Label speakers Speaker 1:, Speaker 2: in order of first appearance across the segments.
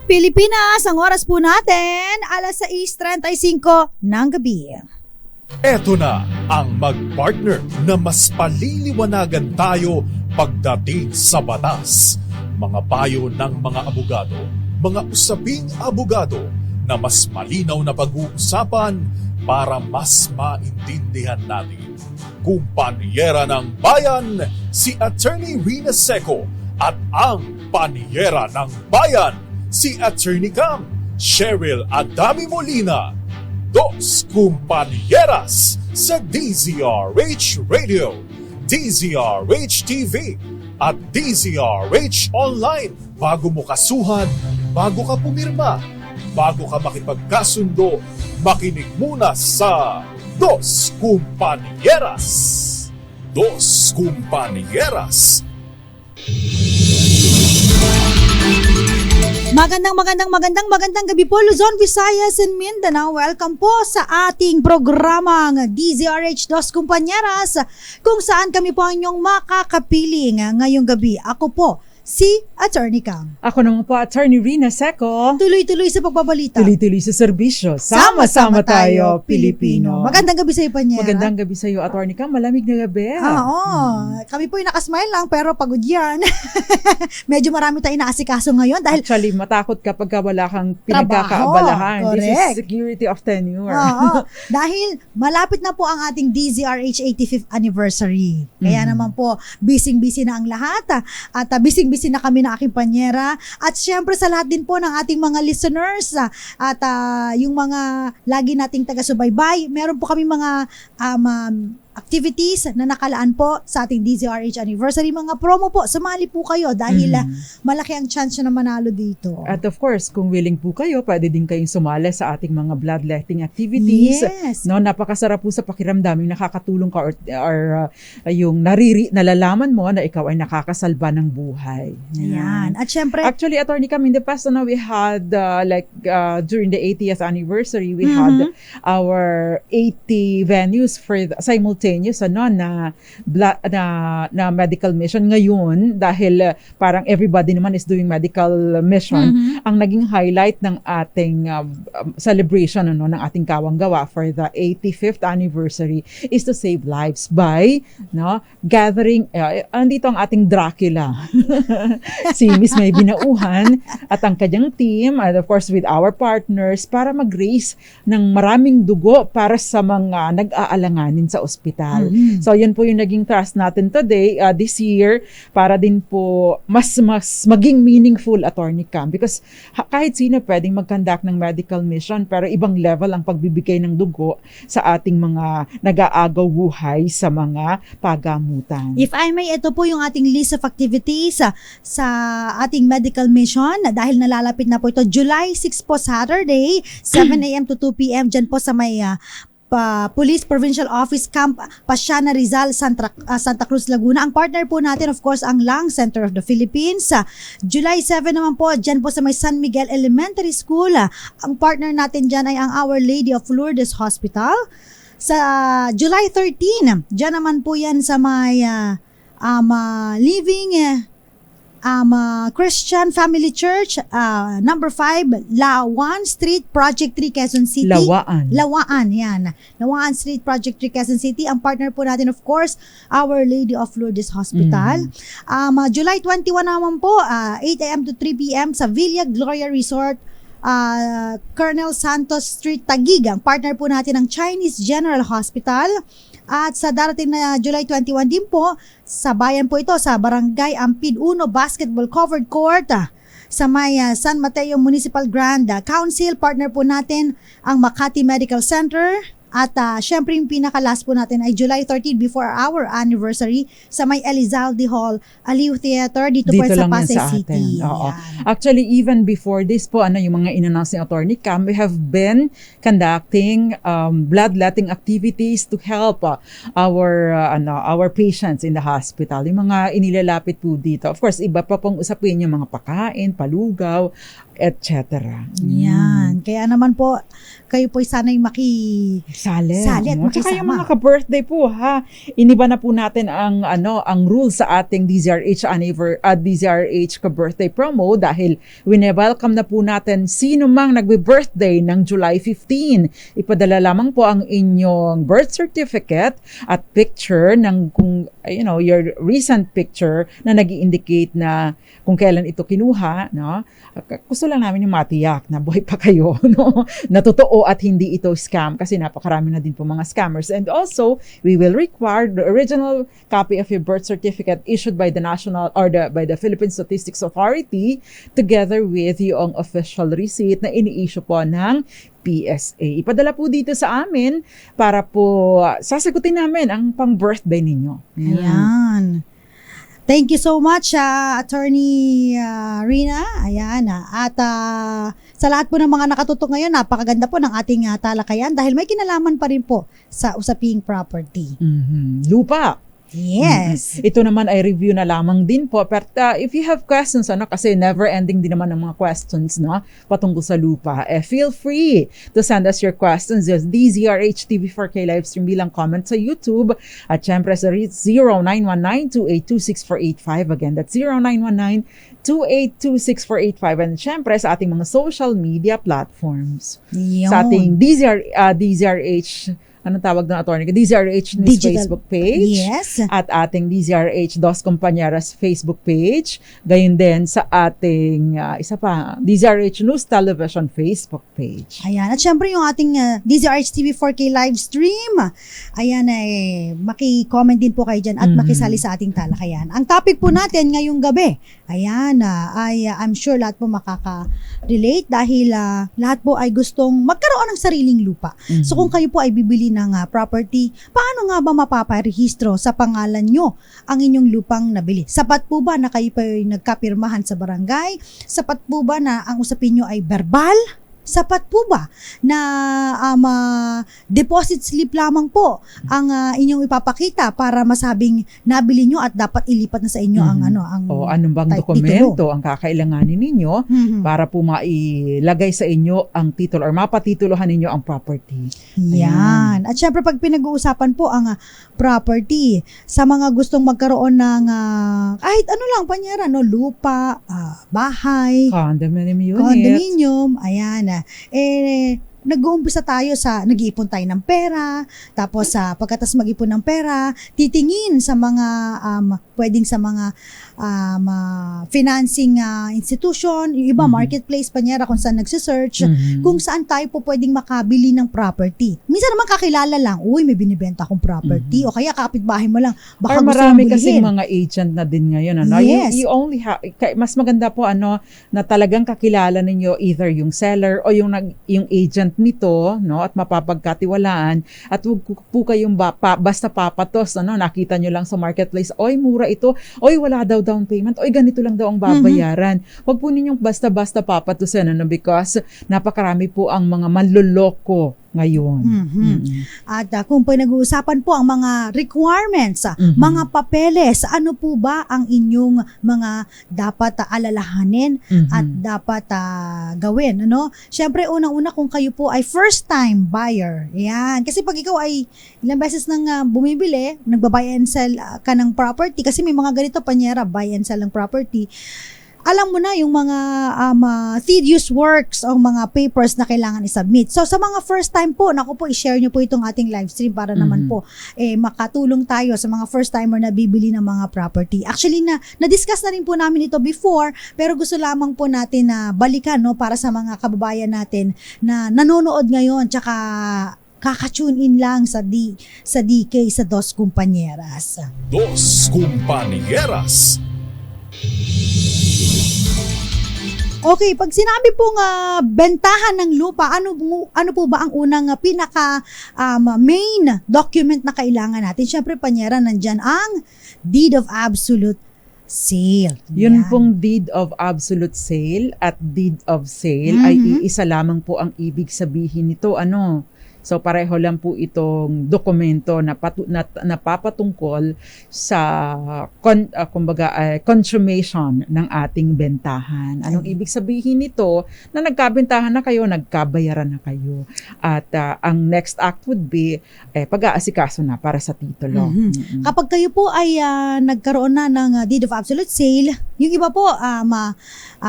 Speaker 1: Pilipinas, ang oras po natin, alas 6:35 ng gabi.
Speaker 2: Eto na ang mag-partner na mas paliliwanagan tayo pagdating sa batas. Mga payo ng mga abogado, mga usaping abogado na mas malinaw na pag-uusapan para mas maintindihan natin. Kumpanyera ng Bayan, si Attorney Rina Seco at ang Panyera ng Bayan, si Attorney Cam, Cheryl Adami Molina. Dos Kumpanieras sa DZRH Radio, DZRH TV at DZRH Online. Bago mo kasuhan, bago ka pumirma, bago ka makipagkasundo, makinig muna sa Dos Kumpanieras. Dos Kumpanieras.
Speaker 1: Magandang gabi po Luzon, Visayas and Mindanao. Welcome po sa ating programang DZRH Dos Kumpanieras, kung saan kami po ang inyong makakapiling ngayong gabi. Ako po si Attorney Cam.
Speaker 3: Ako naman po, Attorney Rina Seco.
Speaker 1: Tuloy-tuloy sa pagbabalita.
Speaker 3: Tuloy-tuloy sa serbisyo. Sama-sama tayo, Pilipino.
Speaker 1: Magandang gabi sa iyo, Panyera.
Speaker 3: Magandang gabi sa iyo, Attorney Cam. Malamig na gabi.
Speaker 1: Oo. Kami po yung nakasmile lang, pero pagod yan. Medyo marami tayong naasikaso ngayon dahil
Speaker 3: Actually, matakot kapag wala kang pinagkakaabalahan.
Speaker 1: Correct.
Speaker 3: This is security of tenure.
Speaker 1: Oo. Dahil malapit na po ang ating DZRH 85th anniversary. Kaya naman po, busy-busy na ang lahat. At busy-busy na kami ng aking Panyera. At syempre sa lahat din po ng ating mga listeners at yung mga lagi nating taga-subaybay, meron po kami mga activities na nakalaan po sa ating DZRH anniversary. Mga promo po, sumali po kayo dahil malaki ang chance na manalo dito.
Speaker 3: At of course, kung willing po kayo, pwede din kayong sumali sa ating mga bloodletting activities.
Speaker 1: Yes.
Speaker 3: No, napakasarap po sa pakiramdam yung nakakatulong ka or yung nalalaman mo na ikaw ay nakakasalba ng buhay.
Speaker 1: Ayan. At syempre,
Speaker 3: Actually, Attorney Cam, in the past, we had during the 80th anniversary, we had our 80 venues for simultaneous na medical mission. Ngayon, dahil parang everybody naman is doing medical mission, ang naging highlight ng ating celebration ng ating Kawanggawa for the 85th anniversary is to save lives by gathering. Andito ang ating Dracula. Si Miss May Binauhan at ang kanyang team, and of course with our partners, para mag-raise ng maraming dugo para sa mga nag-aalanganin sa ospital. So yun po yung naging task natin today, this year, para din po mas maging meaningful, Attorney Cam, because kahit sino pwedeng mag-conduct ng medical mission, pero ibang level ang pagbibigay ng dugo sa ating mga nag-aagaw buhay sa mga pagamutan.
Speaker 1: if I may, ito po yung ating list of activities sa ating medical mission dahil nalalapit na po ito. July 6 po, Saturday, 7 a.m. to 2 p.m. dyan po sa may Police Provincial Office Camp Pasiana Rizal, Santa Cruz, Laguna. Ang partner po natin, of course, ang Lung Center of the Philippines. July 7 naman po, dyan po sa may San Miguel Elementary School. Ang partner natin dyan ay ang Our Lady of Lourdes Hospital. Sa July 13, dyan naman po yan sa may Living Christian Family Church, number 5, Lawan Street, Project 3, Quezon City. Lawaan, yan. Lawaan Street, Project 3, Quezon City. Ang partner po natin, of course, Our Lady of Lourdes Hospital. July 21 naman po, 8 a.m. to 3 p.m. sa Villa Gloria Resort, Colonel Santos Street, Taguig. Ang partner po natin ang Chinese General Hospital. At sa darating na July 21 din po, sa bayan po ito, sa Barangay Ampid 1 Basketball Covered Court, sa may San Mateo Municipal Grand Council. Partner po natin ang Makati Medical Center. At syempre yung pinaka-last po natin ay July 13 before our anniversary sa may Elizalde Hall, Aliw Theater, dito po sa Pasay City.
Speaker 3: Oo. Actually, even before this po, yung mga in-announce ni Attorney Cam, we have been conducting bloodletting activities to help our patients in the hospital. Yung mga inilalapit po dito. Of course, iba pa pong usapin yung mga pakain, palugaw, etc.
Speaker 1: Yan. Kaya naman po, kayo po sana'y
Speaker 3: Sali
Speaker 1: at
Speaker 3: no? Tsaka yung
Speaker 1: makisama.
Speaker 3: mga ka-birthday po ha, iniba na po natin ang rules sa ating DZRH ka-birthday promo dahil wine-welcome na po natin sino mang nagbe-birthday ng July 15. Ipadala lamang po ang inyong birth certificate at picture ng your recent picture na nag-i-indicate na kung kailan ito kinuha, no? Gusto lang namin yung matiyak na buhay pa kayo, no? Na totoo at hindi ito scam kasi napakarami na din po mga scammers. And also, we will require the original copy of your birth certificate issued by the by the Philippine Statistics Authority together with yung official receipt na ini-issue po ng PSA. Ipadala po dito sa amin para po sasagutin namin ang pang-birthday ninyo.
Speaker 1: Ayan. Thank you so much, Attorney Rina. Ayan. At sa lahat po ng mga nakatutok ngayon, napakaganda po ng ating talakayan dahil may kinalaman pa rin po sa usaping property.
Speaker 3: Lupa.
Speaker 1: Yes.
Speaker 3: Ito naman ay review na lamang din po. Pero if you have questions, kasi never ending din naman ang mga questions, no? Patungkol sa lupa, feel free to send us your questions. Just DZRH TV4K livestream bilang comment sa YouTube. At syempre sa 0919-2826-485. Again, that's 0919-2826-485. And syempre sa ating mga social media platforms.
Speaker 1: Yun.
Speaker 3: Sa ating DZRH anong tawag ng attorney? DZRH News
Speaker 1: Digital
Speaker 3: Facebook page.
Speaker 1: Yes.
Speaker 3: At ating DZRH Dos Compañeras Facebook page. Gayon din sa ating, DZRH News Television Facebook page.
Speaker 1: Ayan. At syempre yung ating DZRH TV4K live stream. Ayan, maki-comment din po kayo dyan at makisali sa ating talakayan. Ang topic po natin ngayong gabi, ayan, I'm sure lahat po makaka-relate dahil lahat po ay gustong magkaroon ng sariling lupa. So kung kayo po ay bibili ng property, paano nga ba mapaparehistro sa pangalan nyo ang inyong lupang nabili? Sapat po ba na kayo pa nagkapirmahan sa barangay? Sapat po ba na ang usapin nyo ay verbal? Sapat po ba na deposit slip lamang po ang inyong ipapakita para masabing nabili nyo at dapat ilipat na sa inyo ang
Speaker 3: anong bang dokumento ang kakailanganin ninyo para po mailagay sa inyo ang titulo or mapatituluhan ninyo ang property.
Speaker 1: Yan. At syempre pag pinag-uusapan po ang property sa mga gustong magkaroon ng kahit ano lang panyera, no, lupa, bahay, condominium, ayan. Nag-uumpisa tayo nag-iipon tayo ng pera, tapos pagkatas mag-ipon ng pera, titingin sa mga pwedeng sa mga financing institution, yung iba marketplace panyera kung saan nagse-search, kung saan tayo po pwedeng makabili ng property. Minsan naman kakilala lang, uy, may binibenta akong property, o kaya kapitbahay mo lang, baka gusto mong
Speaker 3: marami kasing
Speaker 1: bilhin.
Speaker 3: mga agent na din ngayon,
Speaker 1: Yes.
Speaker 3: You only mas maganda po na talagang kakilala ninyo either yung seller o yung agent nito, no, at mapapagkatiwalaan at huwag po kayong basta papatos, nakita nyo lang sa marketplace, oy mura ito, oy wala daw down payment, oy ganito lang daw ang babayaran. Huwag po ninyong basta-basta papatusin, because napakarami po ang mga manloloko ngayon. At
Speaker 1: kung pinag-uusapan po ang mga requirements, mga papeles, ano po ba ang inyong mga dapat alalahanin at dapat gawin, ano? Syempre, unang-una kung kayo po ay first-time buyer. Yan. Kasi pag ikaw ay ilang beses nang bumibili, nagba-buy and sell ka ng property, kasi may mga ganito panyera, buy and sell ng property, alam mo na yung mga tedious works o mga papers na kailangan i-submit. So, sa mga first time po, i-share nyo po itong ating live stream para naman po makatulong tayo sa mga first timer na bibili ng mga property. Actually, na-discuss na rin po namin ito before, pero gusto lamang po natin na balikan, no, para sa mga kababayan natin na nanonood ngayon, tsaka kaka-tune in lang sa DK, sa Dos Compañeras.
Speaker 2: Dos Compañeras.
Speaker 1: Okay, pag sinabi pong bentahan ng lupa, ano po ba ang unang pinaka main document na kailangan natin? Syempre, panyera, nandyan ang Deed of Absolute Sale.
Speaker 3: Yun pong Deed of Absolute Sale at Deed of Sale ay iisa lamang po ang ibig sabihin nito. So pareho lang po itong dokumento na napapatungkol sa consummation ng ating bentahan. Anong ibig sabihin nito? Na nagkabentahan na kayo, nagkabayaran na kayo. At ang next act would be pag-aasikaso na para sa titulo.
Speaker 1: Kapag kayo po ay nagkaroon na ng deed of absolute sale, yung iba po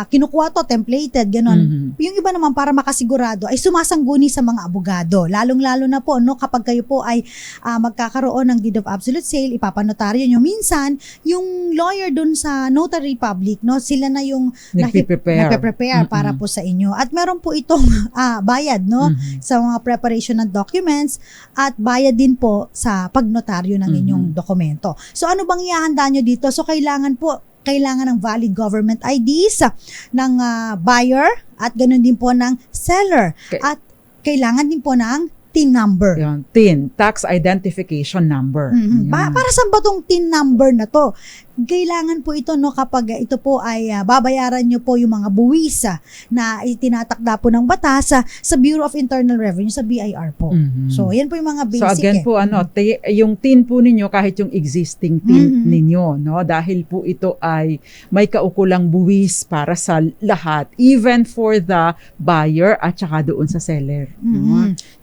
Speaker 1: kinukuha to, templated, ganon. Yung iba naman para makasigurado ay sumasangguni sa mga abogado. Lalong-lalo na po kapag kayo po ay magkakaroon ng deed of absolute sale, ipapanotaryo nyo. Minsan, yung lawyer dun sa notary public, sila na yung nagpe-prepare para po sa inyo. At meron po itong bayad sa mga preparation ng documents at bayad din po sa pagnotaryo ng inyong dokumento. So ano bang ihahanda nyo dito? So kailangan ng valid government IDs ng buyer at ganoon din po ng seller. At kailangan din po ng TIN number.
Speaker 3: Yung TIN, Tax Identification Number.
Speaker 1: Para saan ba tong TIN number na to? Kailangan po ito kapag ito po ay babayaran nyo po yung mga buwis na itinatakda po ng batas sa Bureau of Internal Revenue, sa BIR po. So, yan po yung mga basic.
Speaker 3: So, again po, yung TIN po ninyo, kahit yung existing TIN ninyo, dahil po ito ay may kaukulang buwis para sa lahat, even for the buyer at saka doon sa seller.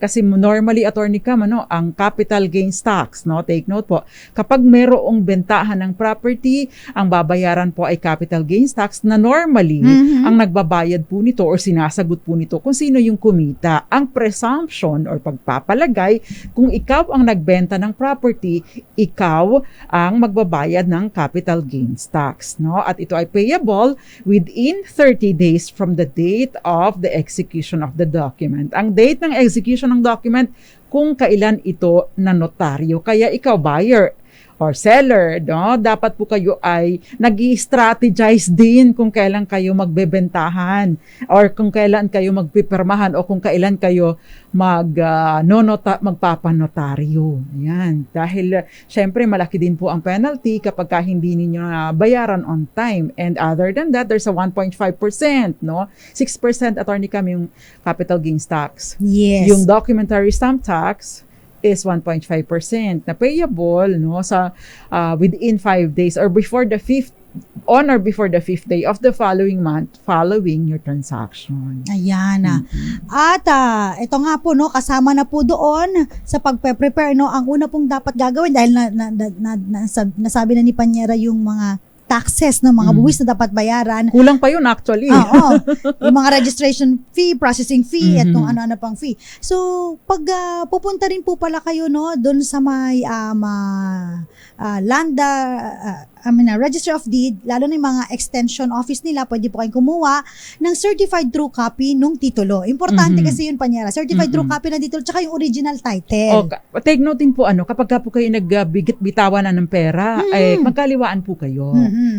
Speaker 3: Kasi normally, Attorney Cam, ang capital gains tax, take note po, kapag merong bentahan ng property, ang babayaran po ay capital gains tax na normally ang nagbabayad po nito or sinasagot po nito kung sino yung kumita. Ang presumption or pagpapalagay, kung ikaw ang nagbenta ng property, ikaw ang magbabayad ng capital gains tax. At ito ay payable within 30 days from the date of the execution of the document. Ang date ng execution ng document, kung kailan ito na notaryo. Kaya ikaw, buyer or seller, dapat po kayo ay nag-i-strategize din kung kailan kayo magbebentahan or kung kailan kayo magpipirmahan o kung kailan kayo magpapanotaryo. Yan. Dahil syempre malaki din po ang penalty kapag hindi ninyo bayaran on time. And other than that, there's a 1.5%, 6%, Attorney Cam, yung capital gains tax.
Speaker 1: Yes.
Speaker 3: Yung documentary stamp tax is 1.5% na payable sa within 5 days or before the 5th day of the following month following your transaction.
Speaker 1: Ayan. At ito nga po kasama na po doon sa pagpe-prepare ang una pong dapat gagawin dahil nasabi na ni Panyera yung mga taxes ng mga buwis na dapat bayaran.
Speaker 3: Kulang pa yun actually.
Speaker 1: Oo. Yung mga registration fee, processing fee, at kung ano-ano pang fee. So, pag pupunta rin po pala kayo doon sa may Register of Deed, lalo na yung mga extension office nila, pwede po kayong kumuha ng certified true copy nung titulo. Importante kasi yun, Panyera. Certified true copy ng titulo, tsaka yung original title.
Speaker 3: Take note din po, kapag po kayo nagbigit-bitawan na ng pera, ay magkaliwaan po kayo.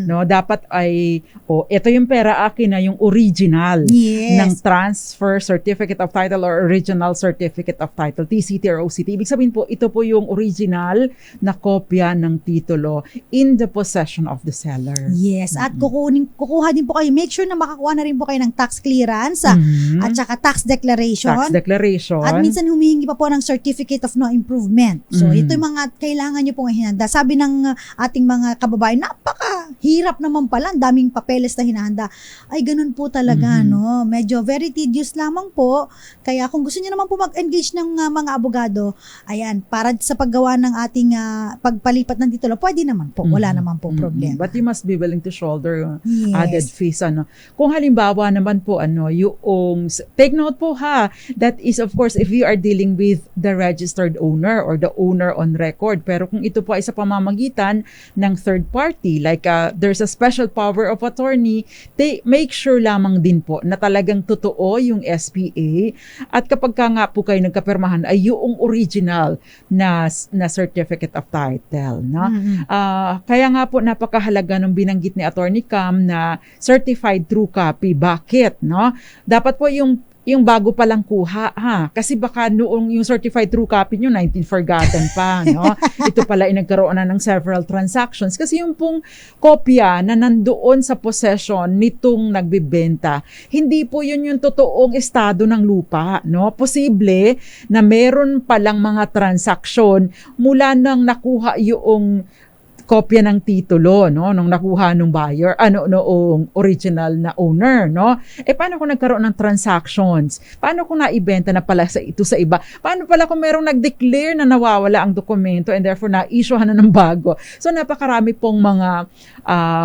Speaker 3: Dapat ay, ito yung pera akin na yung original ng Transfer Certificate of Title or Original Certificate of Title, TCT or OCT. Ibig sabihin po, ito po yung original na kopya ng titulo in the possession of the seller.
Speaker 1: Yes, at kukuha din po kayo. Make sure na makakuha na rin po kayo ng tax clearance at saka tax declaration. At minsan humihingi pa po ng Certificate of No Improvement. So, ito yung mga kailangan nyo pong hinanda. Sabi ng ating mga kababayan, napakahirap naman pala, ang daming papeles na hinahanda. Ay, ganun po talaga, Medyo very tedious lamang po. Kaya kung gusto niyo naman po mag-engage ng mga abogado, ayan, para sa paggawa ng ating pagpalipat ng titulo, pwede naman po. Wala naman po problem.
Speaker 3: But you must be willing to shoulder added fees. Kung halimbawa naman po, yung, take note po that is of course if you are dealing with the registered owner or the owner on record. Pero kung ito po ay sa pamamagitan ng third party, like there's a special power of attorney, they make sure lamang din po na talagang totoo yung SPA at kapag nga po kayo nagkapirmahan ay yung original na certificate of title. Kaya nga nga po napakahalaga nung binanggit ni Attorney Cam na certified true copy. Bakit, no? Dapat po yung bago pa lang kuha, ha? Kasi baka noong yung certified true copy nyo, 19 forgotten pa, no? Ito pala ay nagkaroon na ng several transactions. Kasi yung pong kopya na nandoon sa possession nitong nagbibenta, hindi po yun yung totoong estado ng lupa, no? Posible na meron palang mga transaction mula nang nakuha yung kopya ng titulo, no, nung nakuha ng buyer, noong original na owner, no? Paano kung nagkaroon ng transactions? Paano kung naibenta na pala ito sa iba? Paano pala kung merong nag-declare na nawawala ang dokumento and therefore na-issuehan na ng bago? So napakarami pong mga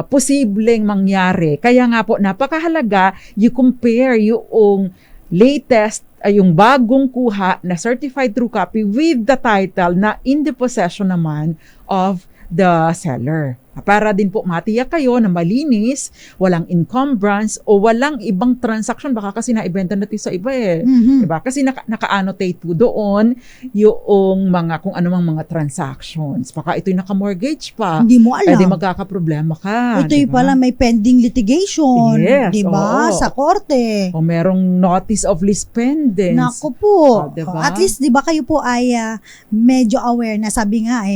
Speaker 3: posibleng mangyari. Kaya nga po napakahalaga you compare yung latest yung bagong kuha na certified true copy with the title na in the possession naman of the seller. Para din po matiyak kayo na malinis, walang encumbrance o walang ibang transaction. Baka kasi naibenta natin sa iba Diba? Kasi naka-annotate po doon yung mga kung anumang mga transactions. Baka ito'y naka-mortgage pa.
Speaker 1: Hindi mo alam.
Speaker 3: Pwede magkakaproblema ka.
Speaker 1: Ito'y
Speaker 3: diba?
Speaker 1: pala may pending litigation.
Speaker 3: Yes,
Speaker 1: Diba?
Speaker 3: oo.
Speaker 1: Sa korte.
Speaker 3: O merong notice of lease pendants.
Speaker 1: Naku po.
Speaker 3: Diba?
Speaker 1: At least, di ba kayo po ay medyo aware na sabi nga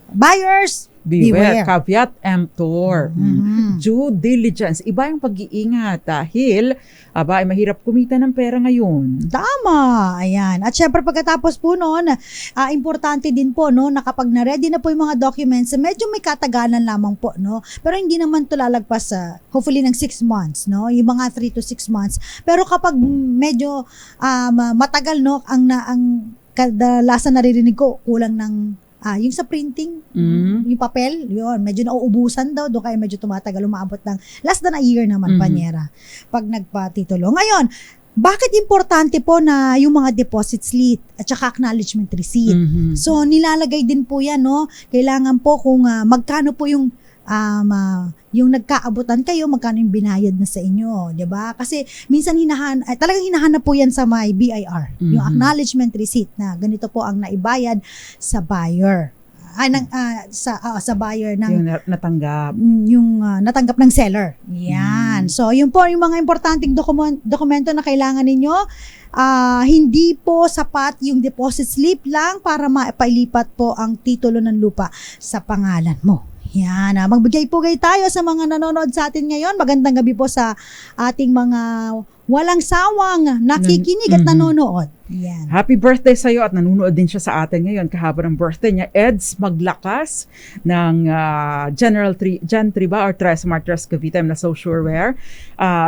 Speaker 1: buyers,
Speaker 3: Beware. Caveat emptor.
Speaker 1: Mhm.
Speaker 3: Due diligence. Iba yung pag-iingat dahil ay mahirap kumita ng pera ngayon.
Speaker 1: Tama. Ayan. At syempre pagkatapos po noon, importante din po no, na kapag na-ready na po yung mga documents, medyo may katagalan lamang po, no? Pero hindi naman to lalagpas hopefully ng 6 months, no? Yung mga 3 to 6 months. Pero kapag medyo matagal, no, ang kadalasan naririnig ko, kulang ng yung sa printing, yung papel, yun, medyo nauubusan daw, doon kaya medyo tumatagal, umaabot ng less than a year naman, Panyera, pag nagpatitulo. Ngayon, bakit importante po na yung mga deposit slip at saka acknowledgement receipt? So, nilalagay din po yan, no? Kailangan po kung magkano po yung nagkaabutan kayo, magkano yung binayad na sa inyo, 'di ba? Kasi minsan talagang hinahanap po yan sa may BIR, yung acknowledgement receipt na ganito po ang naibayad sa buyer. Sa buyer ng
Speaker 3: yung natanggap.
Speaker 1: Natanggap ng seller. Yan. So, yun po yung mga importanteng dokumento na kailangan ninyo. Hindi po sapat yung deposit slip lang para mapailipat po ang titulo ng lupa sa pangalan mo. Yan, magbigay-pugay tayo sa mga nanonood sa atin ngayon. Magandang gabi po sa ating mga walang sawang nakikinig at nanonood. Yan.
Speaker 3: Happy birthday sa'yo at nanonood din siya sa atin ngayon kahapon ng birthday niya. Eds Maglakas ng Gen 3 ba or Tres Martires Cavite, I'm not so sure where.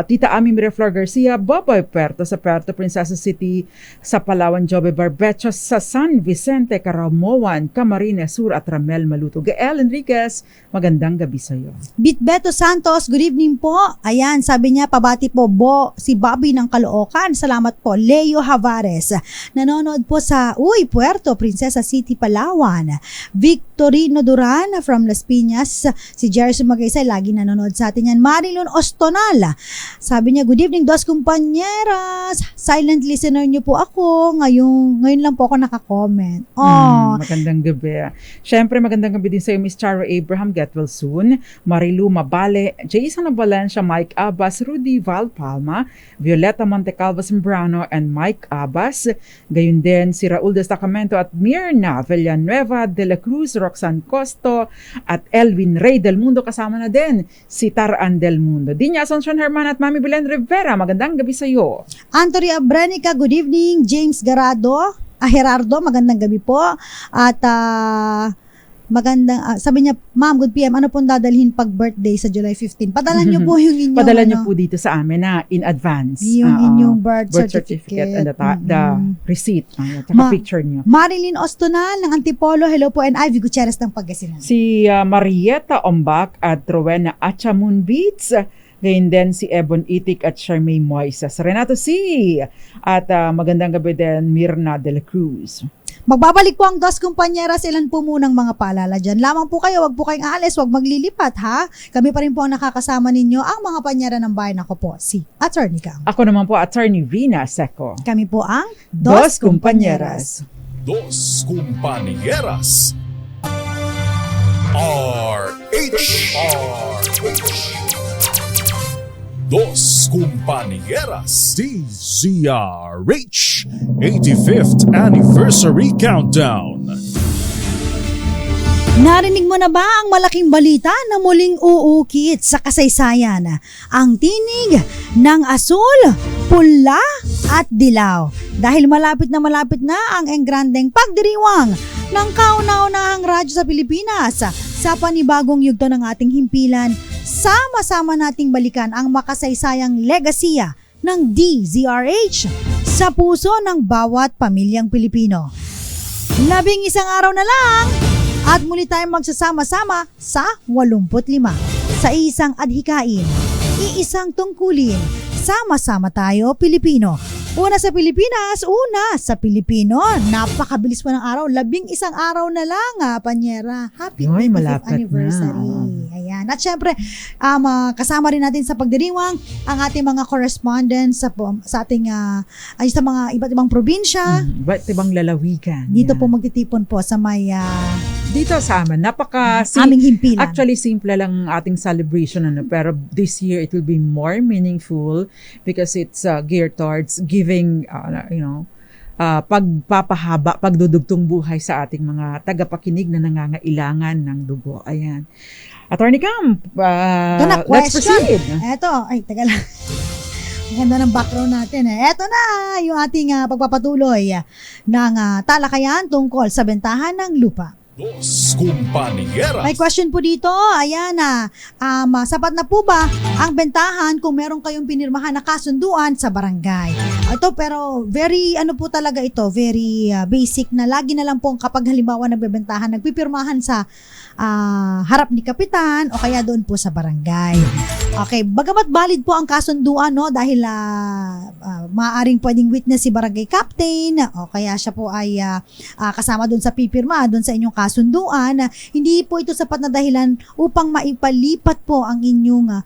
Speaker 3: Tita Ami Miraflor Garcia, Boboy Puerto sa Puerto Princesa City sa Palawan, Jobe Barbecho sa San Vicente, Caramoan, Camarines Sur at Ramel Maluto. Gael Enriquez, magandang gabi sa'yo.
Speaker 1: Bitbeto Santos, good evening po. Ayan, sabi niya, pabati po si Bobby ng Caloocan. Salamat po. Leo Havares, nanonood po sa Puerto Princesa City, Palawan. Victorino Duran from Las Piñas. Si Jerry Magaysay, lagi nanonood sa atin yan. Marilyn Ostonal, sabi niya, good evening, dos kumpañeras. Silent listener niyo po ako. Ngayon lang po ako nakakomment.
Speaker 3: Magandang gabi. Siyempre, magandang gabi din sa'yo, Miss Charo Abraham, get well soon. Marilu Mabale, Jason Valencia, Mike Abbas, Rudy Val Palma, Violeta Montecalvo Sembrano, and Mike Abbas. Gayun din si Raul Destacamento at Mirna Villanueva de la Cruz, Roxanne Costo, at Elvin Rey del Mundo. Kasama na din si Taran del Mundo. Dinya Asuncion Herman at Mami Belen Rivera, magandang gabi sa iyo.
Speaker 1: Anthony Abrenica, good evening. James Gerardo, magandang gabi po. At sabi niya, Ma'am, good PM, ano pong dadalhin pag birthday sa July 15? Padala niyo po yung inyong
Speaker 3: Padala niyo po dito sa amin na in advance.
Speaker 1: Yung inyong birth certificate.
Speaker 3: And the receipt. Tsaka picture niyo.
Speaker 1: Marilyn Ostonal ng Antipolo, hello po, and Ivy Gutierrez ng Pangasinan.
Speaker 3: Si Marieta Ombak at Rowena Achamun Beats. Ngayon din si Ebon Itik at Charmaine Moises. Renato C. At magandang gabi din, Mirna de la Cruz.
Speaker 1: Magbabalik po ang dos kumpañeras, ilan po munang mga paalala dyan. Lamang po kayo, wag po kayong aalis, wag maglilipat, ha? Kami pa rin po ang nakakasama ninyo, ang mga panyera ng bayan. Ako po, si Attorney Cam.
Speaker 3: Ako naman po, Attorney Rina Seco.
Speaker 1: Kami po ang
Speaker 3: Dos Kumpañeras.
Speaker 2: Dos Kumpañeras. Dos Compañeras, DZRH 85th Anniversary Countdown.
Speaker 1: Narinig mo na ba ang malaking balita na muling uukit sa kasaysayan? Ang tinig ng asul, pula at dilaw. Dahil malapit na ang engrandeng pagdiriwang ng kauna-unahang radyo sa Pilipinas sa panibagong yugto ng ating himpilan, sama-sama nating balikan ang makasaysayang legasiya ng DZRH sa puso ng bawat pamilyang Pilipino. 11 araw na lang at muli tayong magsasama-sama sa 85 sa isang adhikain, iisang tungkulin. Sama-sama tayo, Pilipino. Una sa Pilipinas, una sa Pilipino. Napakabilis pa ng araw. 11 araw na lang, Panyera. Happy 85th anniversary. Ayan. At syempre, kasama rin natin sa pagdiriwang ang ating mga correspondents sa ating sa mga iba't ibang probinsya.
Speaker 3: Iba't ibang lalawigan.
Speaker 1: Dito po magtitipon po sa may
Speaker 3: dito sa amin,
Speaker 1: aming himpilan.
Speaker 3: Actually, simple lang ang ating celebration, pero this year it will be more meaningful because it's geared towards giving, pagpapahaba, pagdudugtong buhay sa ating mga tagapakinig na nangangailangan ng dugo. Ayan. Attorney Cam, let's proceed.
Speaker 1: Eto, teka lang. Ang ganda ng background natin. Eto na yung ating pagpapatuloy ng talakayan tungkol sa bentahan ng lupa.
Speaker 2: Dos Compañeras.
Speaker 1: May question po dito. Ayan na. Sapat na po ba ang bentahan kung meron kayong pinirmahan na kasunduan sa barangay? Ito pero very talaga ito, very basic na lagi na lang po kapag halimbawa nagbebentahan, nagpipirmahan sa harap ni kapitan o kaya doon po sa barangay. Okay, bagamat valid po ang kasunduan dahil maaaring pwedeng witness si barangay captain o kaya siya po ay kasama doon sa pipirma doon sa inyong kasunduan, hindi po ito sapat na dahilan upang maipalipat po ang inyong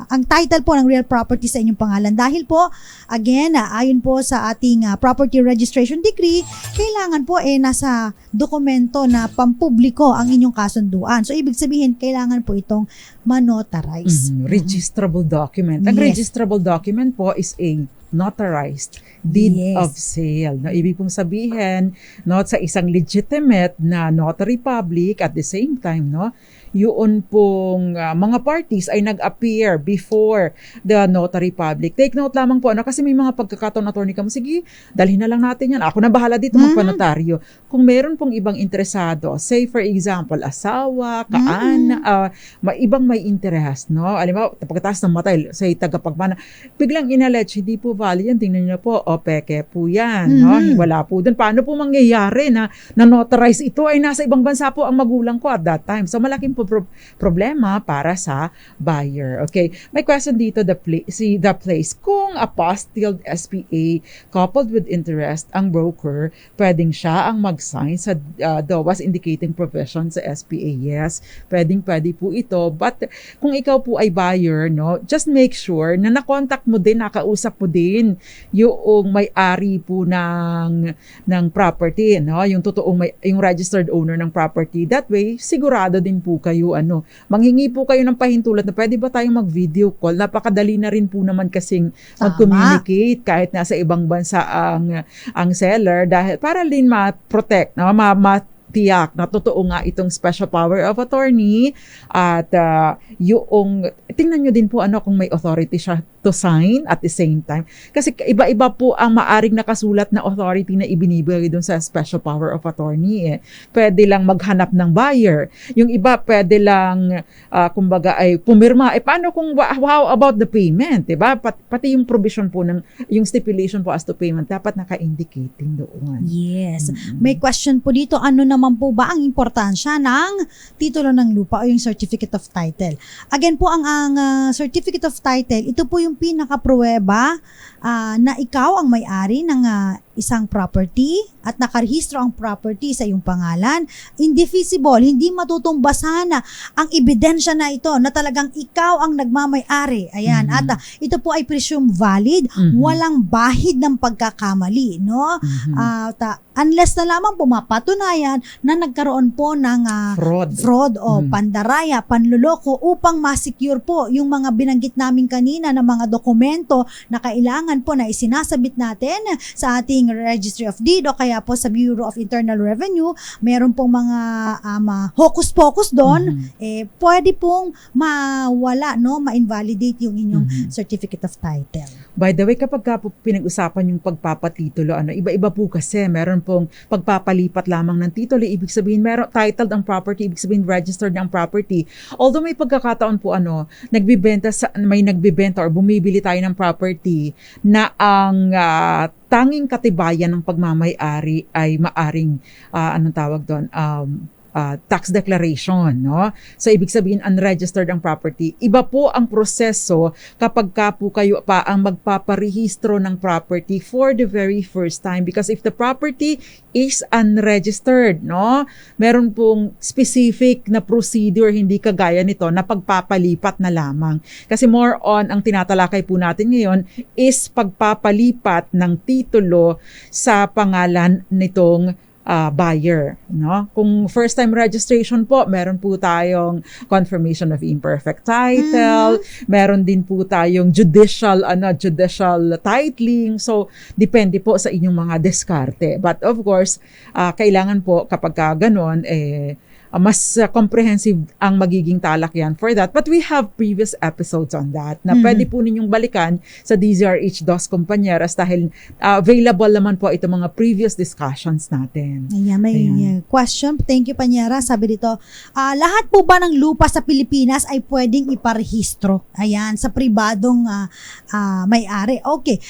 Speaker 1: ang title po ng real property sa inyong pangalan dahil po again ayon po sa ating property registration decree, kailangan po nasa dokumento na pampubliko ang inyong kasunduan. So ibig sabihin kailangan po itong manotarize.
Speaker 3: Registrable document. Ang registrable document po is a notarized deed of sale. Ibig pong sabihin, sa isang legitimate na notary public at the same time, yun pong mga parties ay nag-appear before the notary public. Take note lamang po, kasi may mga pagkakataon, attorney Cam, sige, dalhin na lang natin yan. Ako na bahala dito magpanotaryo. Kung meron pong ibang interesado, say for example, asawa, ibang may interest, alam mo, pagkatapos ng matay, say tagapagmana, biglang inallege, hindi po valid yan, tingnan niyo po, peke po yan, wala po dun. Paano po mangyayari na notarize ito ay nasa ibang bansa po ang magulang ko at that time. So malaking problema para sa buyer. Okay, may question dito, the place. Kung apostilled SPA coupled with interest ang broker, pwedeng siya ang mag-sign sa DOAS indicating provision sa SPA. Yes, pwede po ito. But kung ikaw po ay buyer, just make sure na na-contact mo din, nakausap mo din yung may-ari po ng property, yung totoong yung registered owner ng property. That way, sigurado din po kayo, manghingi po kayo ng pahintulat na pwede ba tayong mag-video call? Napakadali na rin po naman kasing mag-communicate kahit nasa ibang bansa ang seller dahil para din ma-protect, tiyak na totoo nga itong special power of attorney at yung tingnan nyo din po kung may authority siya to sign at the same time. Kasi iba-iba po ang maaring nakasulat na authority na ibinibigay doon sa special power of attorney. Pwede lang maghanap ng buyer. Yung iba pwede lang kumbaga ay pumirma. Paano kung how about the payment? Diba? Pati yung provision po yung stipulation po as to payment dapat naka-indicating doon.
Speaker 1: Yes. May question po dito, ano naman po ba ang importansya ng titulo ng lupa o yung certificate of title? Again po, ang certificate of title, ito po yung pinaka-pruweba na ikaw ang may-ari ng isang property at nakarehistro ang property sa iyong pangalan, indefeasible, hindi matutumbasan ang ebidensya na ito na talagang ikaw ang nagmamay-ari. Ayan. At ito po ay presume valid, walang bahid ng pagkakamali, no? Unless na lamang pumapatunayan na nagkaroon po ng fraud o pandaraya, panluloko upang ma-secure po yung mga binanggit namin kanina na mga dokumento na kailangan po na isinasabit natin sa ating Registry of Deed o kaya po sa Bureau of Internal Revenue. Meron pong mga hocus-pocus doon, pwede pong mawala, no, ma-invalidate yung inyong certificate of title.
Speaker 3: By the way, kapag po pinag-usapan yung pagpapatitulo, iba-iba po kasi. Meron pong pagpapalipat lamang ng titulo, ibig sabihin meron titled ang property, ibig sabihin registered ang property. Although may pagkakataon po may nagbebenta or bumibili tayo ng property na ang tanging katibayan ng pagmamay-ari ay maaring tax declaration, no? So, ibig sabihin, unregistered ang property. Iba po ang proseso kapag po kayo pa ang magpaparehistro ng property for the very first time, because if the property is unregistered, no? Meron pong specific na procedure, hindi kagaya nito na pagpapalipat na lamang. Kasi more on, ang tinatalakay po natin ngayon is pagpapalipat ng titulo sa pangalan nitong buyer, no? Kung first time registration po, meron po tayong confirmation of imperfect title, meron din po tayong judicial titling. So depende po sa inyong mga diskarte. But of course, kailangan po kapag ganon mas comprehensive ang magiging talakyan for that. But we have previous episodes on that na pwede po ninyong balikan sa DZRH Dos Compañeras dahil available naman po ito mga previous discussions natin.
Speaker 1: Ayan, may question. Thank you, Panyera. Sabi dito, lahat po ba ng lupa sa Pilipinas ay pwedeng iparehistro? Ayan, sa pribadong may-ari. Okay.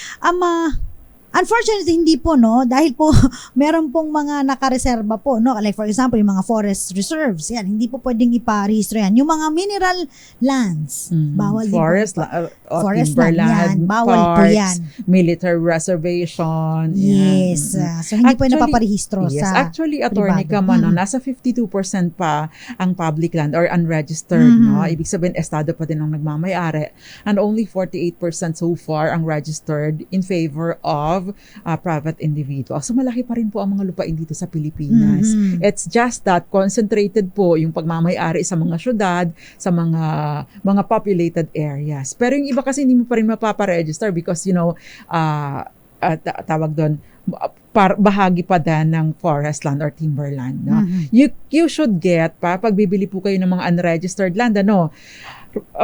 Speaker 1: Unfortunately, hindi po, no? Dahil po, meron pong mga nakareserba po, no? Like for example, yung mga forest reserves, yan, hindi po pwedeng iparehistro yan. Yung mga mineral lands, bawal
Speaker 3: forest
Speaker 1: forest
Speaker 3: timberland,
Speaker 1: land, yan, bawal po yan.
Speaker 3: Military reservation.
Speaker 1: Yes.
Speaker 3: Yan.
Speaker 1: So, hindi po napaparehistro sa
Speaker 3: actually, Attorney Cama, nasa 52% pa ang public land or unregistered, no? Ibig sabihin, estado pa din ang nagmamayari. And only 48% so far ang registered in favor of private individual. So malaki pa rin po ang mga lupain dito sa Pilipinas. It's just that concentrated po yung pagmamay-ari sa mga syudad, sa mga populated areas. Pero yung iba kasi hindi mo pa rin mapaparegister because tawag doon, bahagi pa din ng forest land or timberland. No? You should get, pag bibili po kayo ng mga unregistered land,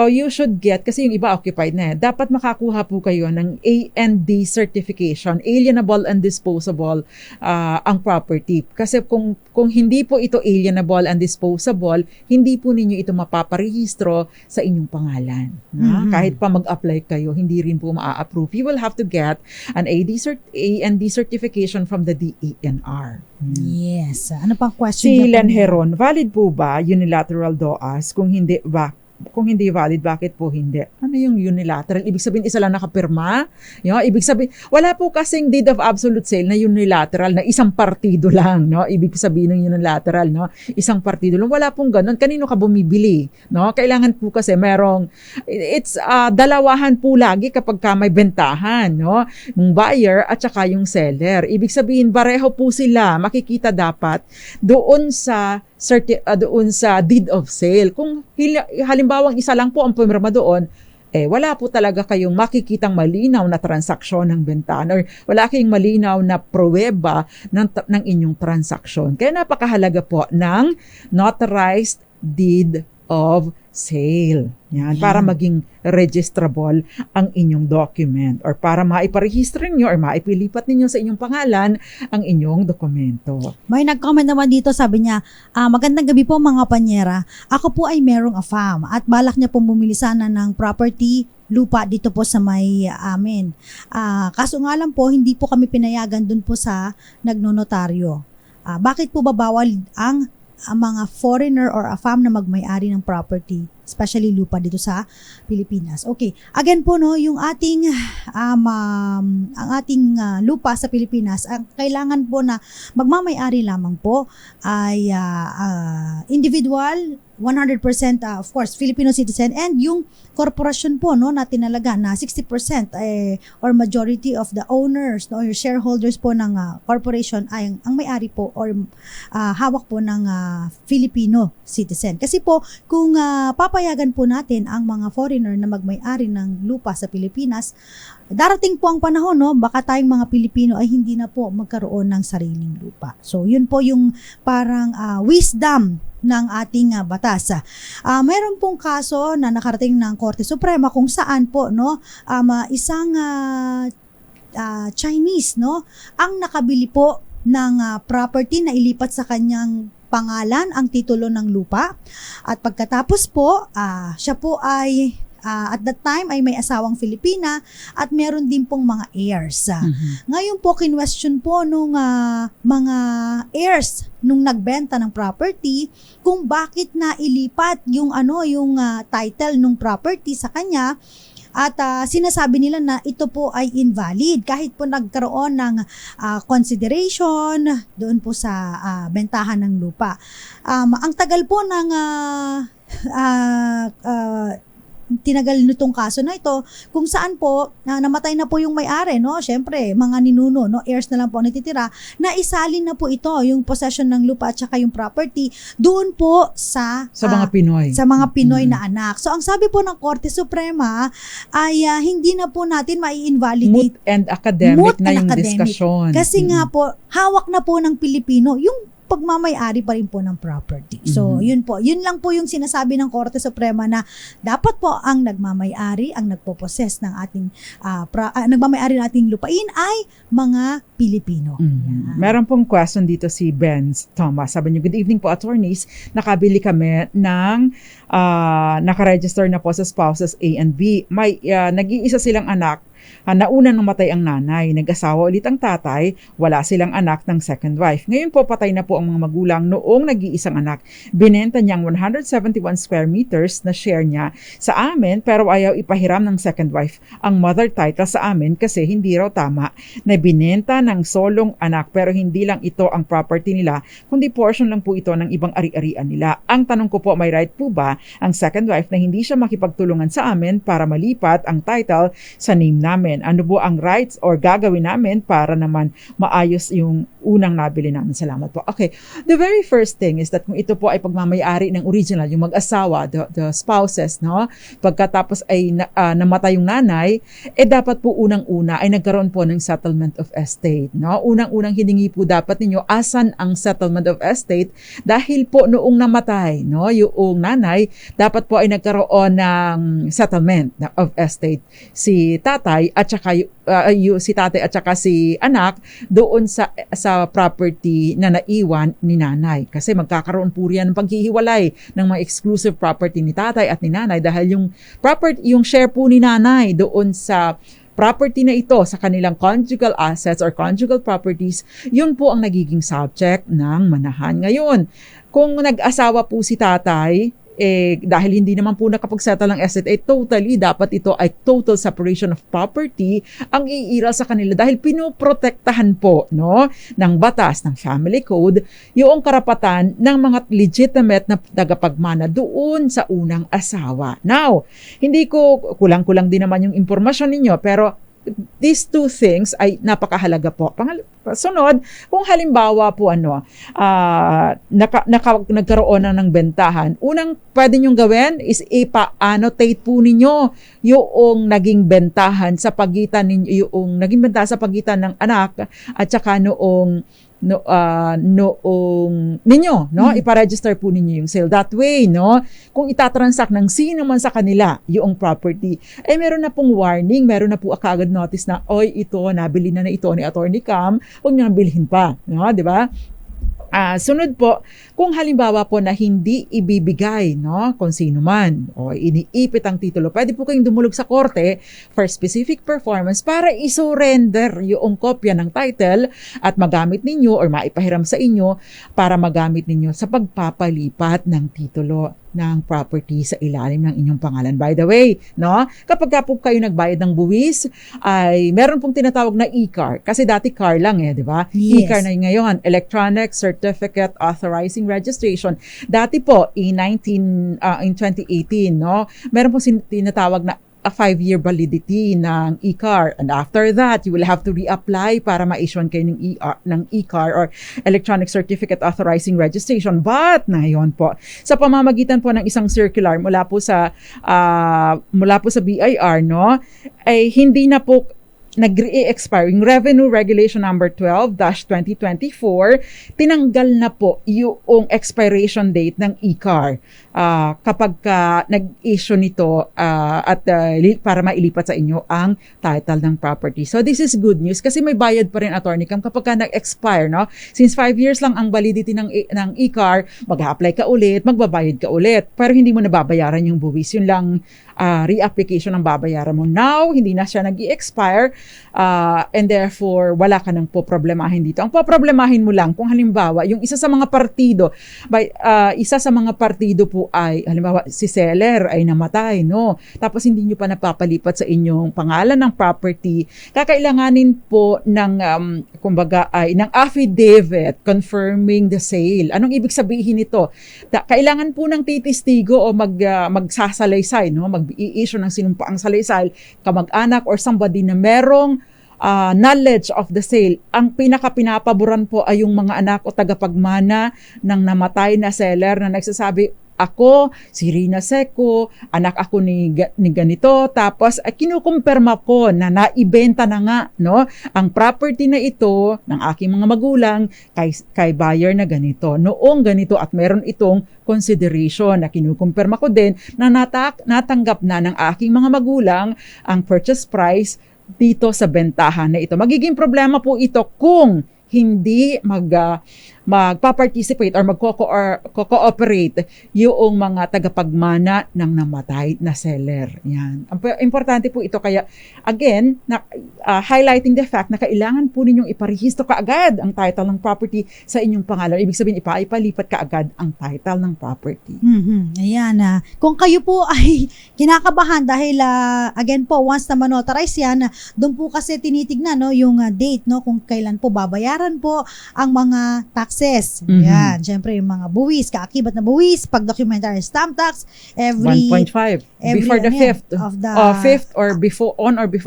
Speaker 3: you should get, kasi yung iba occupied na dapat makakuha po kayo ng A&D certification, alienable and disposable ang property. Kasi kung hindi po ito alienable and disposable, hindi po ninyo ito mapaparehistro sa inyong pangalan. Kahit pa mag-apply kayo, hindi rin po ma-approve. You will have to get an A&D certification from the DENR.
Speaker 1: Yes. Ano pang question?
Speaker 3: Si Len Heron, valid po ba unilateral DOAS? Kung hindi, valid, bakit po hindi? Ano yung unilateral? Ibig sabihin, isa lang nakapirma? Ibig sabihin, wala po kasing deed of absolute sale na unilateral na isang partido lang, no? Ibig sabihin ng unilateral, no? Isang partido lang. Wala pong ganun. Kanino ka bumibili? No? Kailangan po kasi it's dalawahan po lagi kapag ka may bentahan, no? Yung buyer at saka yung seller. Ibig sabihin, pareho po sila. Makikita dapat doon sa deed of sale. Kung halimbawang isa lang po ang pumirma doon, wala po talaga kayong makikitang malinaw na transaksyon ng bentahan or wala kayong malinaw na pruweba ng inyong transaksyon. Kaya napakahalaga po ng notarized deed of sale. Yan, para maging registrable ang inyong document or para maiparehistro niyo or maipilipat ninyo sa inyong pangalan ang inyong dokumento.
Speaker 1: May nag-comment naman dito, sabi niya, magandang gabi po mga Panyera. Ako po ay merong AFAM at balak niya pong bumili sana ng property, lupa dito po sa may amin. Kaso nga lang po, hindi po kami pinayagan dun po sa nagnonotaryo. Bakit po ba bawal ang mga foreigner or AFAM na magmay-ari ng property? especially lupa dito sa Pilipinas. Okay, again po no, yung ating ang ating lupa sa Pilipinas, ang kailangan po na magmamay-ari lamang po ay individual 100% of course Filipino citizen, and yung korporasyon po no na tinalaga na 60% or majority of the owners no, or shareholders po ng corporation ay ang may-ari po or hawak po ng Filipino citizen. Kasi po kung papayagan po natin ang mga foreigner na magmay-ari ng lupa sa Pilipinas, darating po ang panahon no, baka tayong mga Pilipino ay hindi na po magkaroon ng sariling lupa. So yun po yung parang wisdom ng ating batas. Mayroon pong kaso na nakarating ng Korte Suprema kung saan po no isang Chinese no ang nakabili po ng property na ilipat sa kanyang pangalan ang titulo ng lupa, at pagkatapos po siya po ay at that time ay may asawang Filipina at meron din pong mga heirs. Ngayon po kinwestiyon po nung mga heirs nung nagbenta ng property kung bakit na ilipat yung title nung property sa kanya, at sinasabi nila na ito po ay invalid kahit po nagkaroon ng consideration doon po sa bentahan ng lupa. Ang tagal po ng tinagal nitong kaso na ito kung saan po namatay na po yung may-ari no, syempre mga ninuno no, heirs na lang po natitira, na isalin na po ito yung possession ng lupa at saka yung property doon po sa
Speaker 3: mga Pinoy,
Speaker 1: na anak. So ang sabi po ng Korte Suprema ay hindi na po natin mai-invalidate,
Speaker 3: moot and academic na yung diskusyon
Speaker 1: kasi nga po hawak na po ng Pilipino yung pagmamay-ari pa rin po ng property. So, yun lang po yung sinasabi ng Korte Suprema, na dapat po ang nagmamay-ari, ang nagpo-possess ng ating nagmamay-ari ng ating lupain ay mga Pilipino.
Speaker 3: Meron pong question dito si Benz Thomas. Sabi niyo, good evening po attorneys. Nakabili kami ng nakaregister na po sa spouses A and B. May nag-iisa silang anak. Nauna namatay ang nanay, nag-asawa ulit ang tatay, wala silang anak ng second wife. Ngayon po patay na po ang mga magulang noong nag-iisang anak. Binenta niyang 171 square meters na share niya sa amin, pero ayaw ipahiram ng second wife ang mother title sa amin kasi hindi raw tama na binenta ng solong anak, pero hindi lang ito ang property nila, kundi portion lang po ito ng ibang ari-arian nila. Ang tanong ko po, may right po ba ang second wife na hindi siya makipagtulungan sa amin para malipat ang title sa name namin? Ano po ang rights or gagawin namin para naman maayos yung unang nabili namin? Salamat po. Okay. The very first thing is that kung ito po ay pagmamayari ng original, yung mag-asawa, the spouses, no? Pagkatapos ay namatay yung nanay, dapat po unang-una ay nagkaroon po ng settlement of estate, no? Unang-unang hiningi po dapat ninyo asan ang settlement of estate, dahil po noong namatay, no, yung nanay, dapat po ay nagkaroon ng settlement of estate si tatay at saka si tatay at saka si anak doon sa property na naiwan ni nanay, kasi magkakaroon po riyan ng paghihiwalay ng mga exclusive property ni tatay at ni nanay, dahil yung share po ni nanay doon sa property na ito sa kanilang conjugal assets or conjugal properties, yun po ang nagiging subject ng manahan. Ngayon, kung nag-asawa po si tatay, dahil hindi naman po nakapagsettle ng estate, totally dapat ito ay total separation of property ang iiral sa kanila, dahil pinoprotektahan po, no, ng batas ng family code yung karapatan ng mga legitimate na tagapagmana doon sa unang asawa. Now, hindi ko kulang-kulang din naman yung impormasyon ninyo, pero these two things ay napakahalaga po. Sunod, kung halimbawa po nagkaroon na ng bentahan, unang pwede nyong gawin is ipa-annotate po ninyo yung naging bentahan sa pagitan ninyo, yung naging bentahan sa pagitan ng anak at saka noong ninyo, no? Ipa-register po ninyo yung sale. That way, no, kung itatransact ng sino man sa kanila yung property, meron na pong warning, meron na po agad notice na, oy, ito, nabili na ito ni Attorney Cam, huwag nyo nang bilhin pa, no? Di ba? Sunod po, Kung halimbawa po na hindi ibibigay, no, kung sino man o iniipit ang titulo, pwede po kayong dumulog sa korte for specific performance para isurrender yung kopya ng title at magamit ninyo or maipahiram sa inyo para magamit ninyo sa pagpapalipat ng titulo ng property sa ilalim ng inyong pangalan. By the way, no, kapag ka po kayo nagbayad ng buwis, ay meron pong tinatawag na e-car. Kasi dati car lang di ba?
Speaker 1: Yes.
Speaker 3: E-car na ngayon, Electronic Certificate Authorizing Registration. Dati po, in 2018, no, meron pong tinatawag na a 5-year validity ng e-car. And after that, you will have to reapply para ma-issuean kayo ng e-car or Electronic Certificate Authorizing Registration. But ngayon po, sa pamamagitan po ng isang circular mula po sa BIR, no, ay hindi na po nag-re-expire yung Revenue Regulation number 12-2024, tinanggal na po yung expiration date ng e-car kapag nag-issue nito para mailipat sa inyo ang title ng property. So this is good news kasi may bayad pa rin, Attorney Cam, kapag nag-expire, no? Since 5 years lang ang validity ng e-car, mag-apply ka ulit, magbabayad ka ulit, pero hindi mo nababayaran yung buwis. Yun lang re-application ang babayaran mo. Now, hindi na siya nag-i-expire and therefore, wala ka nang poproblemahin dito. Ang poproblemahin mo lang, kung halimbawa, yung isa sa mga partido po ay, halimbawa, si seller ay namatay, no? Tapos hindi nyo pa napapalipat sa inyong pangalan ng property, kakailanganin po ng, ng affidavit confirming the sale. Anong ibig sabihin nito? Kailangan po ng titistigo o magsasalaysay, no? Mag-i-issue ng sinumpaang salaysay, kamag-anak or somebody na merong knowledge of the sale. Ang pinaka-pinapaboran po ay yung mga anak o tagapagmana ng namatay na seller na nagsasabi, ako, si Rina Seco, anak ako ni ganito, tapos kinukumpirma ko na naibenta na nga, no, ang property na ito ng aking mga magulang kay buyer na ganito, noong ganito, at meron itong consideration na kinukumpirma ko din na natanggap na ng aking mga magulang ang purchase price dito sa bentahan na ito. Magiging problema po ito kung hindi magpa-participate or mag-cooperate yung mga tagapagmana ng namatay na seller. Yan. Importante po ito. Kaya, again, highlighting the fact na kailangan po ninyong iparehistro kaagad ang title ng property sa inyong pangalan. Ibig sabihin, ipalipat kaagad ang title ng property.
Speaker 1: Ayan. Kung kayo po ay kinakabahan dahil, again po, once na manotarize yan, doon po kasi tinitignan, no, yung date, no, kung kailan po babayaran po ang mga taxes. Yan. Siyempre, yung mga buwis, kaakibat na buwis, pag-documentary stamp tax, every
Speaker 3: 1.5 before the 5th of the 5th or before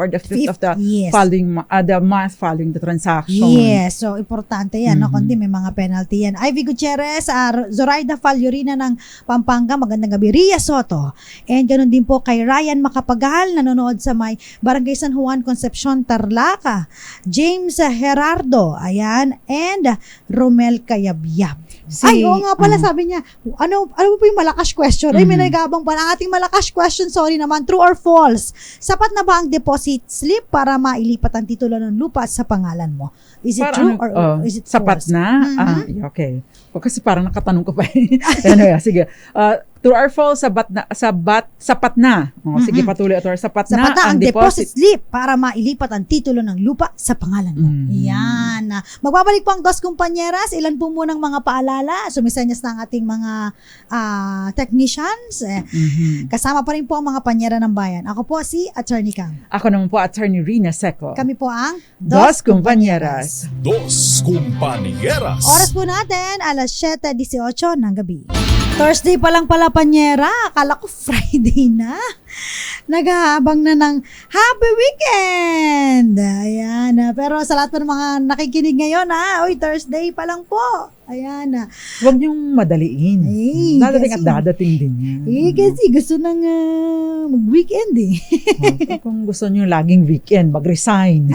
Speaker 3: the 5th of the following the month following the transaction.
Speaker 1: Yes, so importante yan, no, kundi may mga penalty yan. Ivy Gutierrez, Zoraida Faljorina ng Pampanga, magandang gabi. Ria Soto, and ganoon din po kay Ryan Makapagal, nanonood sa may Barangay San Juan, Concepcion, Tarlaca. James Gerardo, ayan, and Romel Kayabyab. Ay, oo nga pala, sabi niya, ano po yung malakas question? Ay, may nagabang pala. Ang ating malakas question, sorry naman, true or false? Sapat na ba ang deposit slip para mailipat ang titulo ng lupa sa pangalan mo? Is it true or is it
Speaker 3: sapat
Speaker 1: false?
Speaker 3: Na? Okay. O kasi parang nakatanong ko pa. Anyway, sige. True or false, sapat na. Sige, patuloy ito. Sapat na
Speaker 1: ang deposit slip para mailipat ang titulo ng lupa sa pangalan mo. Yan. Magbabalik po ang Dos Compañeras. Ilan po munang mga paalala. Sumisenyas na ang ating mga technicians. Kasama pa rin po ang mga panyera ng bayan. Ako po si Attorney Cam.
Speaker 3: Ako naman po, Attorney Rina Seco.
Speaker 1: Kami po ang
Speaker 3: Dos Compañeras.
Speaker 2: Dos Compañeras.
Speaker 1: Oras po natin, alas 7:18 ng gabi. Thursday pa lang pala, panyera. Akala ko Friday na. Naghahabang na ng happy weekend. Ayan. Pero sa lahat ng mga nakikinig ngayon, uy, Thursday pa lang po. Ayan.
Speaker 3: Huwag niyong madaliin. Dadating at dadating din yan.
Speaker 1: Kasi gusto nang mag-weekend
Speaker 3: Kung gusto niyo laging weekend, mag-resign.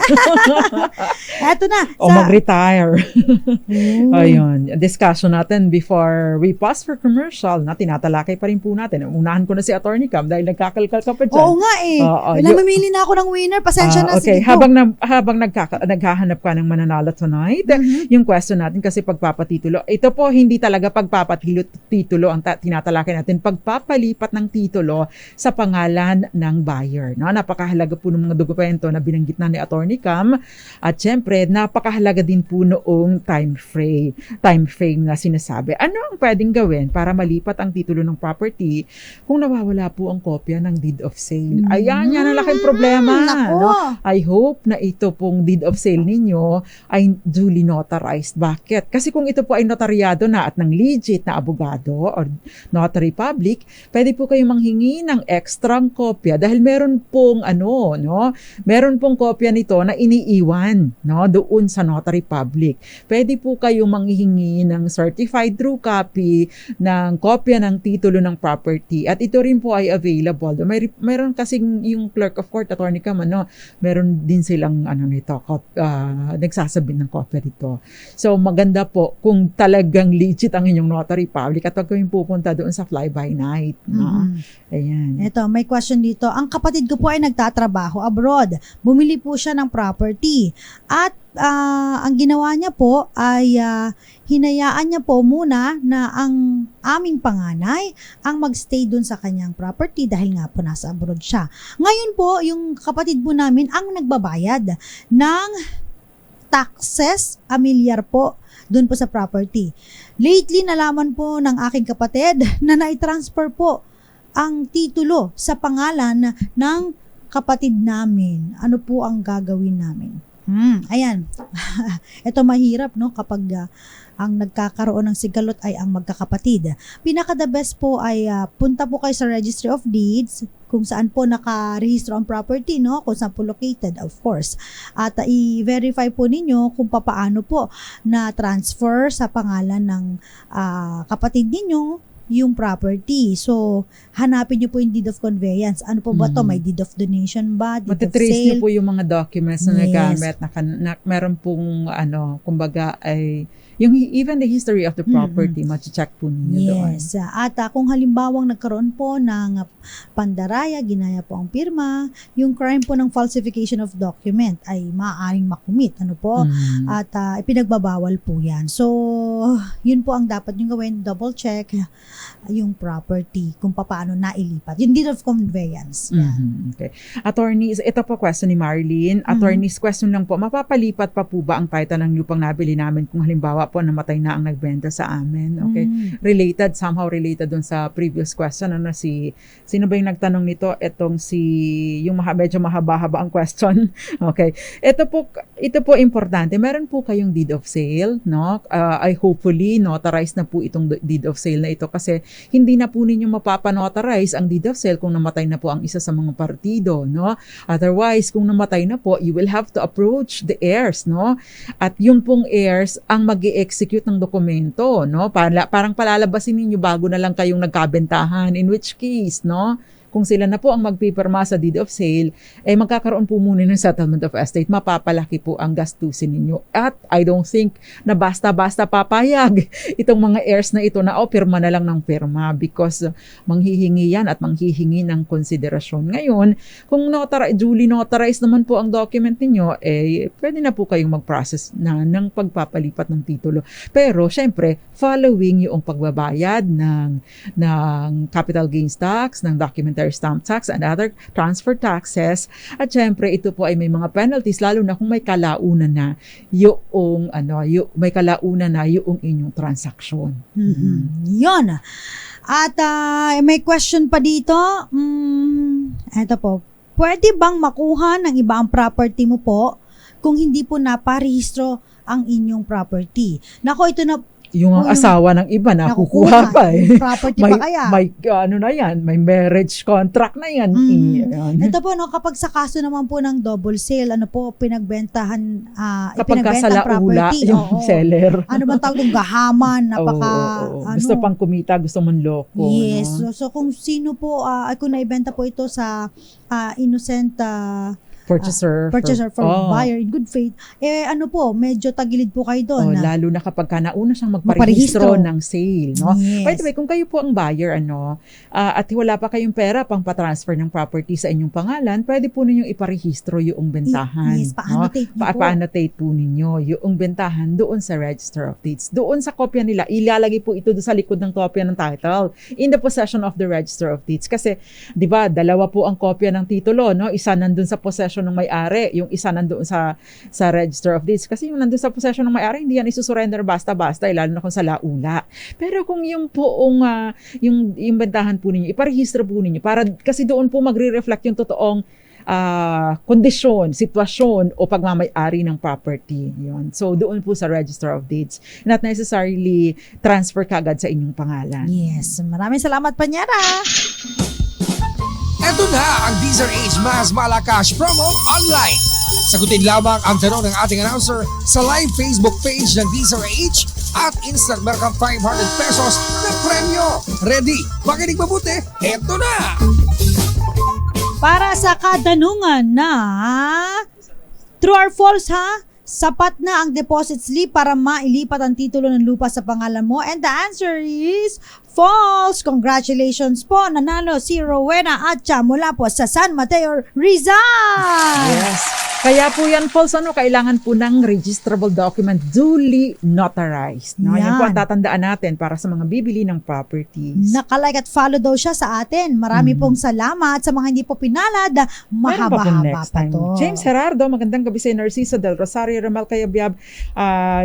Speaker 1: Eto na.
Speaker 3: O mag-retire. Ayun. Discussion natin before we pause for commercial na tinatalakay pa rin po natin. Unahan ko na si Attorney Cam dahil nagkakalkal ka pa dyan.
Speaker 1: Oo nga namimili na ako ng winner. Pasensya na.
Speaker 3: Okay. Habang naghahanap ka ng mananalo tonight, yung question natin kasi pagpapatito titulo. Ito po hindi talaga pagpapatitulo ang tinatalakay natin, pagpapalipat ng titulo sa pangalan ng buyer. No? Napakahalaga po ng mga dokumento na binanggit na ni Attorney Cam, at syempre napakahalaga din po noong time frame na sinasabi. Ano ang pwedeng gawin para malipat ang titulo ng property kung nawawala po ang kopya ng deed of sale? Ayan, yan ang laking problema.
Speaker 1: Nako.
Speaker 3: No? I hope na ito pong deed of sale ninyo ay duly notarized. Bakit? Kasi kung ito po ay notaryado na at ng legit na abogado or notary public, pwede po kayong manghingi ng extrang kopya dahil meron pong meron pong kopya nito na iniiwan, no, doon sa notary public. Pwede po kayong manghihingi ng certified true copy ng kopya ng titulo ng property, at ito rin po ay available. Meron kasing yung clerk of court, Attorney Cam, meron din silang nagsasabi ng kopya dito. So maganda po kung talagang legit ang inyong notary public at huwag kayong pupunta doon sa fly-by-night. No? Ayan.
Speaker 1: Ito, may question dito. Ang kapatid ko po ay nagtatrabaho abroad. Bumili po siya ng property. At ang ginawa niya po ay hinayaan niya po muna na ang aming panganay ang magstay dun sa kanyang property dahil nga po nasa abroad siya. Ngayon po, yung kapatid po namin ang nagbabayad ng taxes, amilyar po, dun po sa property. Lately, nalaman po ng aking kapatid na nai-transfer po ang titulo sa pangalan ng kapatid namin. Ano po ang gagawin namin? Ayan. Ito mahirap, no, kapag ang nagkakaroon ng sigalot ay ang magkakapatid. Pinaka-the best po ay punta po kayo sa Registry of Deeds kung saan po nakarehistro ang property, no, kung saan po located, of course. At i-verify po ninyo kung paano po na transfer sa pangalan ng kapatid ninyo yung property. So, hanapin nyo po yung deed of conveyance. Ano po ba to? May deed of donation ba? Deed of
Speaker 3: Matitrace
Speaker 1: sale?
Speaker 3: nyo po yung mga documents na
Speaker 1: Yes.
Speaker 3: nagamit. Meron pong, kumbaga ay, even the history of the property, machi-check po ninyo doon.
Speaker 1: Yes. At kung halimbawang nagkaroon po ng pandaraya, ginaya po ang pirma, yung crime po ng falsification of document ay maaaring makumit. Ano po? At ipinagbabawal po yan. So, yun po ang dapat nyo gawin. Double check yung property kung paano nailipat. Yung deed of conveyance. Yan.
Speaker 3: Okay. Attorneys, ito po question ni Marlene. Attorneys, question lang po, mapapalipat pa po ba ang title ng lupang nabili namin kung halimbawa po namatay na ang nagbenta sa amin? Okay. Somehow related dun sa previous question. Sino ba yung nagtanong nito? Yung medyo mahaba-haba ang question. Okay. Ito po importante. Meron po kayong deed of sale, no? I hopefully notarized na po itong deed of sale na ito kasi hindi na po ninyo mapapanotarize ang deed of sale kung namatay na po ang isa sa mga partido, no? Otherwise, kung namatay na po, you will have to approach the heirs, no? At yung pong heirs ang mag-i-execute ng dokumento, no? Parang palalabasin ninyo bago na lang kayong nagkabentahan, in which case, no? Kung sila na po ang magpipirma sa deed of sale, magkakaroon po muna ng settlement of estate, mapapalaki po ang gastusin ninyo. At I don't think na basta-basta papayag itong mga heirs na ito na pirma na lang ng pirma because manghihingi yan at manghihingi ng konsiderasyon. Ngayon, kung duly notarized naman po ang document ninyo, pwede na po kayong mag-process na ng pagpapalipat ng titulo. Pero, syempre, following yung pagbabayad ng capital gains tax, ng documentary stamp tax and other transfer taxes, at syempre ito po ay may mga penalties lalo na kung may kalaunan na yung inyong transaksyon.
Speaker 1: Yun. At may question pa dito. Ito po. Pwede bang makuha ng iba ang property mo po kung hindi po naparehistro ang inyong property? Nako, ito na
Speaker 3: Yung asawa ng iba nakukuha pa
Speaker 1: yung property pa kaya.
Speaker 3: May marriage contract na yan.
Speaker 1: Ito po, no, kapag sa kaso naman po ng double sale, pinagbentahan,
Speaker 3: kapag
Speaker 1: ipinagbenta
Speaker 3: kasalaula
Speaker 1: property.
Speaker 3: yung seller.
Speaker 1: Ano ba tawag yung gahaman,
Speaker 3: Gusto pang kumita, gusto mong loko.
Speaker 1: Yes.
Speaker 3: No?
Speaker 1: So kung sino po, kung naibenta po ito sa innocent
Speaker 3: purchaser
Speaker 1: from buyer in good faith, ano po, medyo tagilid po kayo doon.
Speaker 3: Lalo na kapag nauna siyang magparehistro ng sale. No?
Speaker 1: Yes.
Speaker 3: By the way, kung kayo po ang buyer, at wala pa kayong pera pang patransfer ng property sa inyong pangalan, pwede po ninyong iparehistro yung bentahan.
Speaker 1: Yes, pa-annotate niyo po.
Speaker 3: Pa-annotate po ninyo yung bentahan doon sa Register of Deeds. Doon sa kopya nila, ilalagay po ito doon sa likod ng kopya ng title, in the possession of the Register of Deeds. Kasi, di ba, dalawa po ang kopya ng titulo, no? Isa nandun sa possession ng may-ari, yung isa nandun sa Register of Deeds. Kasi yung nandun sa possession ng may-ari, hindi yan isusurrender basta-basta, lalo na kung sa laula. Pero kung yung poong, yung bentahan po ninyo, iparehistro po ninyo, kasi doon po magre-reflect yung totoong kondisyon, sitwasyon o pagmamay-ari ng property. Yun. So, doon po sa Register of Deeds. Not necessarily transfer kagad sa inyong pangalan.
Speaker 1: Yes. Maraming salamat, Panyera.
Speaker 4: Eto na ang DZRH Mas Malakas promo online. Sagutin lamang ang tanong ng ating announcer sa live Facebook page ng DZRH at instant meron 500 pesos na premyo. Ready? Makinig mabuti. Eto na!
Speaker 1: Para sa katanungan na true or false ha? Sapat na ang deposit slip para mailipat ang titulo ng lupa sa pangalan mo? And the answer is false! Congratulations po! Nanalo si Rowena Atcha mula po sa San Mateo, Rizal!
Speaker 3: Yes. Kaya po yan, false, kailangan po ng registrable document duly notarized. No? Yan po ang tatandaan natin para sa mga bibili ng properties.
Speaker 1: Nakalike at follow daw siya sa atin. Marami pong salamat sa mga hindi po pinalad. Mahaba-haba pa to.
Speaker 3: James Gerardo, magandang gabi sa Narciso del Rosario, Ramal Cayabyab.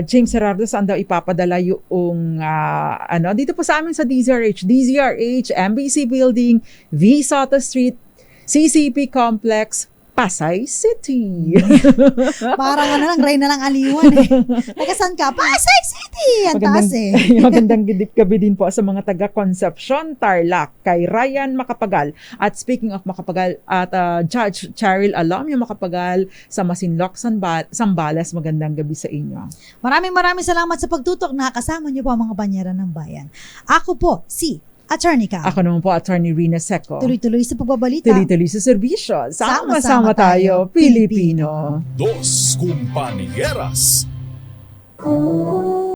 Speaker 3: James Gerardo, saan daw ipapadala yung dito po sa amin sa DZRH, MBC Building, V. Soto Street, CCP Complex, Pasay City.
Speaker 1: Parang Ray na lang aliwan eh. Saan ka? Pasay City! Ang taas eh.
Speaker 3: Magandang gabi din po sa mga taga Concepcion, Tarlac, kay Ryan Macapagal. At speaking of Macapagal, at Judge Cheryl Alomio Macapagal sa Masinloc, Zambales, magandang gabi sa inyo.
Speaker 1: Maraming salamat sa pagtutok. Nakasama niyo po ang mga banyera ng bayan. Ako po, si Attorney Ka.
Speaker 3: Ako naman po, Attorney Rina Seco.
Speaker 1: Tuloy-tuloy sa pagbabalita.
Speaker 3: Tuloy-tuloy sa serbisyo. Sama-sama tayo, Pilipino.
Speaker 2: Dos Compañeras.